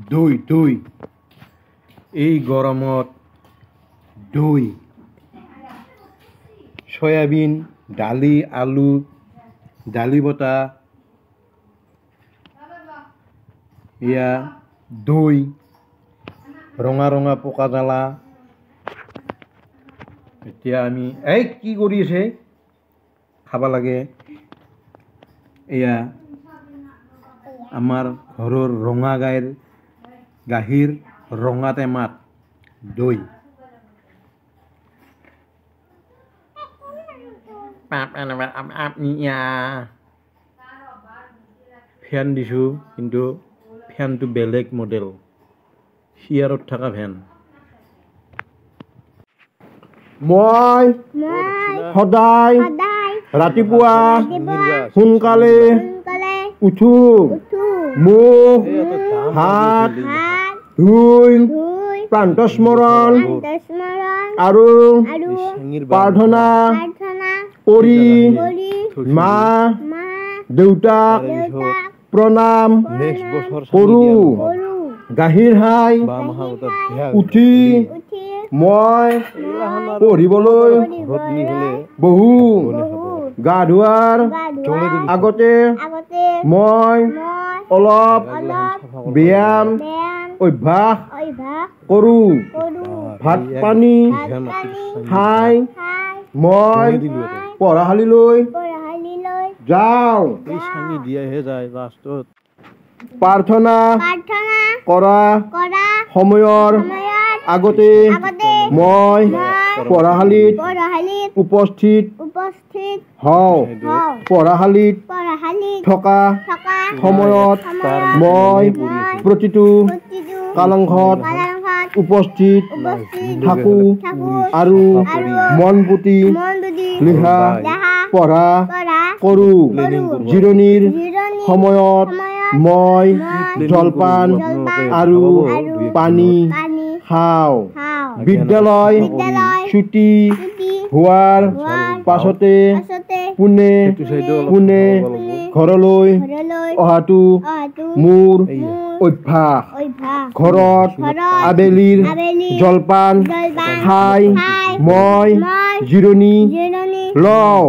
দই দই এই গৰমত দই সয়াবিন দালি আলু দালি বটা ইয়া দই ৰঙা ৰঙা পোকা জ্বালা এতিয়া আমি এই কি কৰি আছে খাব লাগে এয়া আমাৰ ঘৰৰ ৰঙা গাইৰ গাখীৰ ৰঙা টেমাত দৈ ফেন দিছোঁ কিন্তু ফেনটো বেলেগ মডেল শিয়াৰত থকা ফেন মই সদায় ৰাতিপুৱা সোনকালে উঠো মুখ হাত ধুই প্ৰান্তস্মৰণ আৰু প্ৰাৰ্থনা কৰি মা দেউতাক প্ৰণাম কৰোঁ গাখীৰ খাই উঠি মই পঢ়িবলৈ বহু গা ধোৱাৰ আগতে মই অলপ ব্যায়াম অভ্যাস কৰোঁ ভাত পানী খাই মই পঢ়াশালীলৈ যাওঁ প্ৰাৰ্থনা কৰা সময়ৰ আগতে মই পঢ়াশালীত উপস্থিত হওঁ পঢ়াশালীত থকা সময়ত মই প্ৰতিটো কালংশত উপস্থিত থাকোঁ আৰু মন পুতি লিখা পঢ়া কৰোঁ জিৰণিৰ সময়ত মই জলপান আৰু পানী খাওঁ বিদ্যালয় ছুটি হোৱাৰ পাছতে পোনে পোনে ঘৰলৈ অহাটো মোৰ অভ্যাস ঘৰত আবেলিৰ জলপান খাই মই জিৰণি লওঁ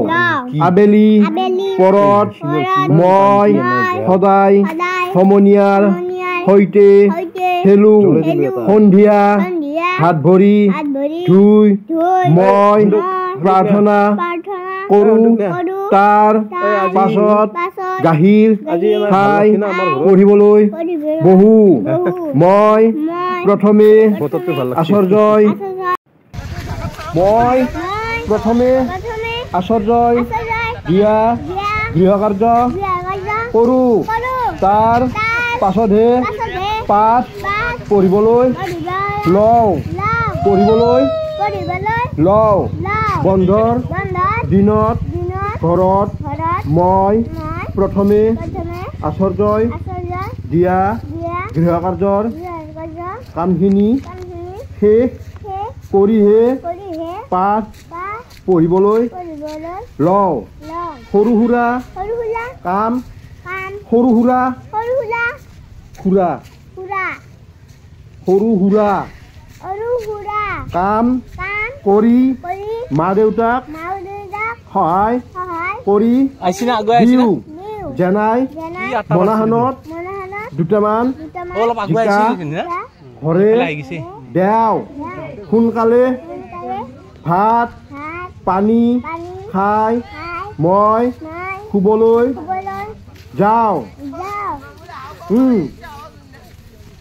আবেলি পৰত মই সদায় সমনীয়াৰ সৈতে খেলোঁ সন্ধিয়া হাত ভৰি ধুই মই প্ৰাৰ্থনা কৰোঁ তাৰ পাছত গাখীৰ খাই পঢ়িবলৈ বহু মই প্ৰথমে আচাৰ্যই দিয়া গৃহকাৰ্য কৰোঁ তাৰ পাছতহে পাঠ পঢ়িবলৈ লওঁ বন্ধৰ দিনত ঘৰত মই প্ৰথমে আচাৰ্যই দিয়া গৃহকাৰ্যৰ কামখিনি শেষ কৰিহে পাঠ পঢ়িবলৈ লওঁ সৰু সুৰা কাম সৰু সুৰা কাম কৰি মা দেউতাক সহায় কৰি দিওঁ যেনাই মনাহানত দুটামান জিকা ঘৰে দেও সোনকালে ভাত পানী খাই মই শুবলৈ যাওঁ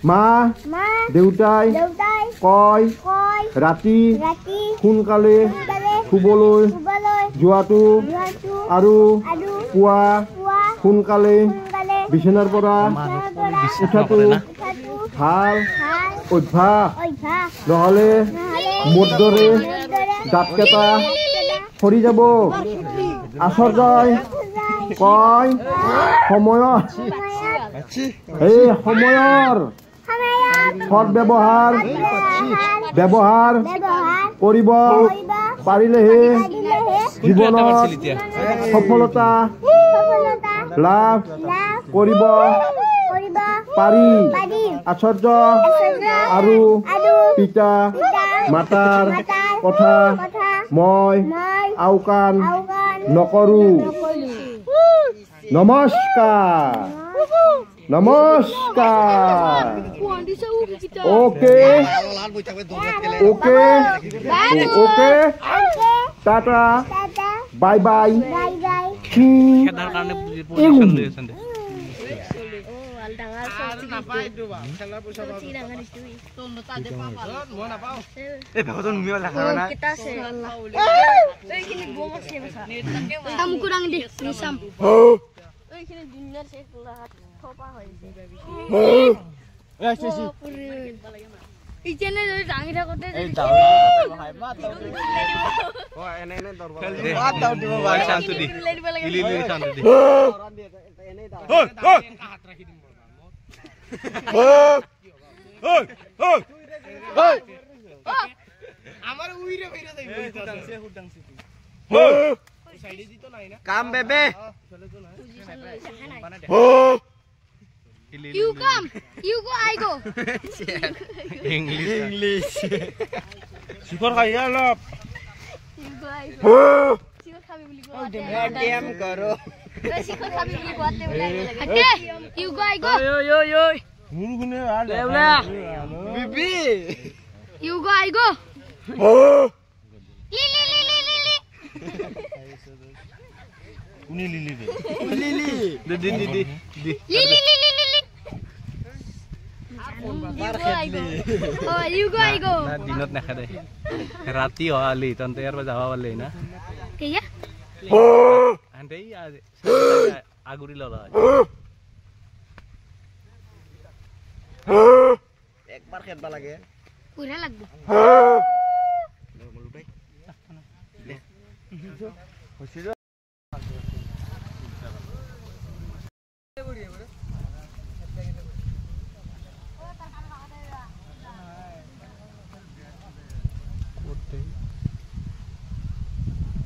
মা দেউতাই কয় ৰাতি সোনকালে শুবলৈ যোৱাটো আৰু পুৱা সোনকালে বিছনাৰ পৰা উঠাটো ভাল অভ্যাস নহ'লে মোৰ দৰে দাঁতকেইটা সৰি যাব আচাৰ্যই কয় সময়ৰ সদব্যৱহাৰ কৰিব পাৰিলেহে জীৱনত সফলতা লাভ কৰিব পাৰি আচাৰ্য আৰু পিতা মাতাৰ কথা মই আওকাণ নকৰোঁ। নমস্কাৰ। নমস্কাৰ। Okay okay okay tata bye bye. ইজনে যদি ডাঙি থাকোতে কাম বেবে You come, you go, I go. English. Sikor kaya lop. You go, I go. Sikor kami beli ko ate. Diam karo. Sikor kami beli ko ate beli. Okay, you go, I go. Yo. Mulu gune ale. Bibi. You go, I go. Li. Uni lili. Li. Oh, you go, I go. Na dinot na kada. Rati ho ali tonte yar bajawa wale na. Kaya? Andai aguri lola. Ek bar khet ba lage. Pura lagbo.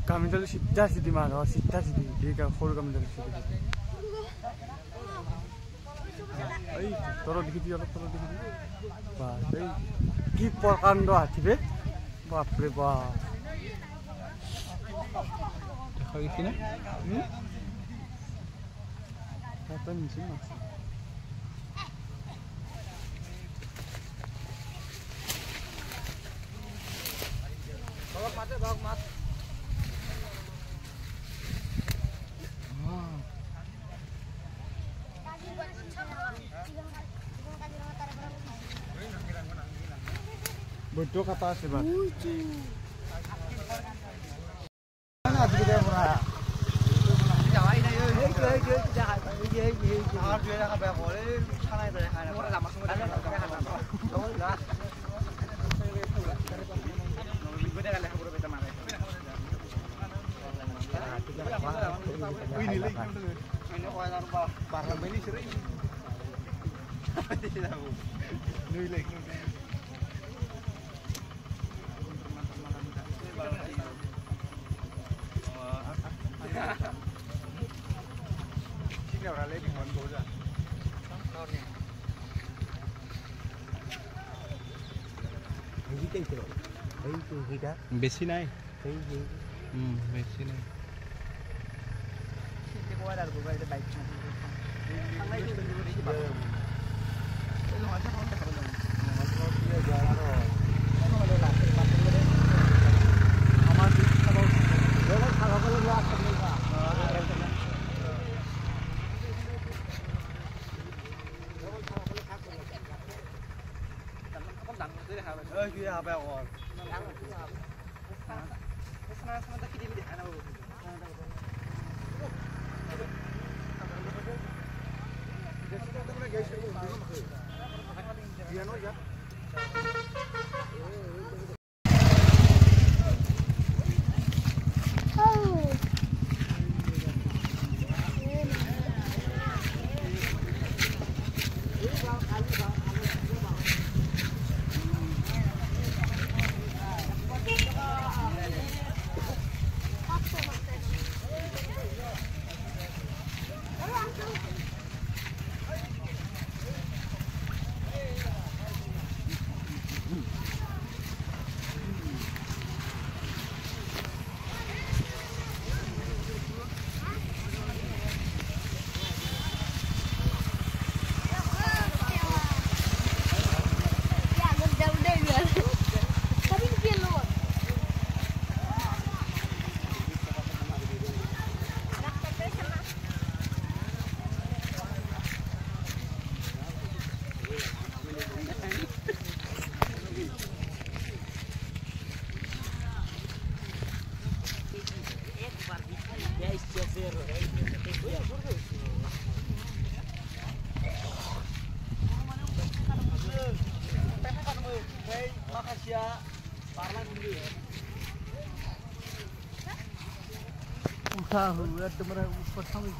Kami dulu sitta sidi mana, sitta sidi. Dia kan khol kami dulu sidi. Ay, toro dikit dia, toro dikit. Bah, ay, kiper kan doa tibe. Bapak bah. Kau ikina? Kata ni sih mas. Bawa mat. Bodoh kata sih bang. Mana ada dia pura. Jawai dah yo. Jangan. Jangan dia nak apa boleh. Sana itu yang ada. Lama semua dah. Tahu dah. Beda kan aku berbeza mana. Ini lagi. Ini orang parlemen ini sering. Tidak tahu. Ini lagi. Sini orang lagi orang bola. Ini kan itu kita. Besi nai. Besi nai. Kita bawa dah bukan itu baik. Tapi ni dia luar. उठा हुआ तुम्हारा ऊपर सामने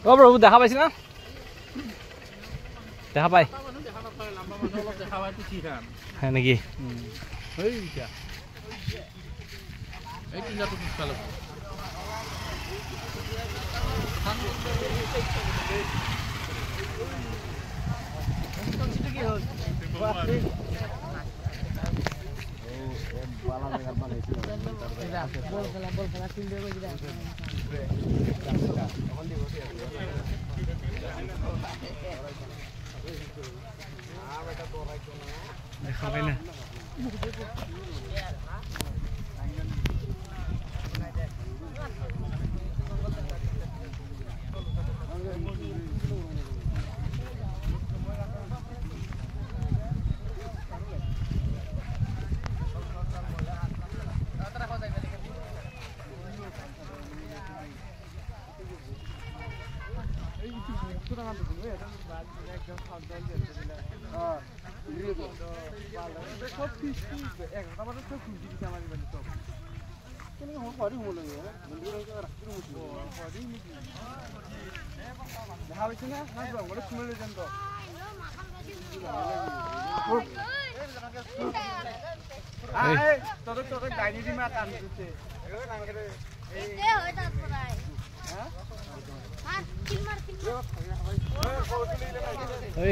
অ প্ৰভু দেখা পাইছে না দেখা পাই হয় নেকি দেখা পাই না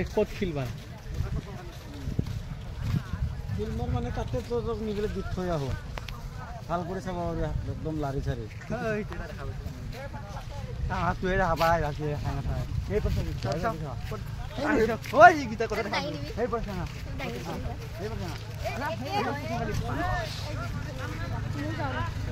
ক'ত খিলবা ফিল্মৰ মানে তাতে তোক নিবলৈ দি থৈ আহোঁ ভাল কৰি চাব একদম লাৰি চাৰি হাতটোৱে দেখা পাই ৰাখি খাই নাখায় সেই পইচা সেই পইচা Ini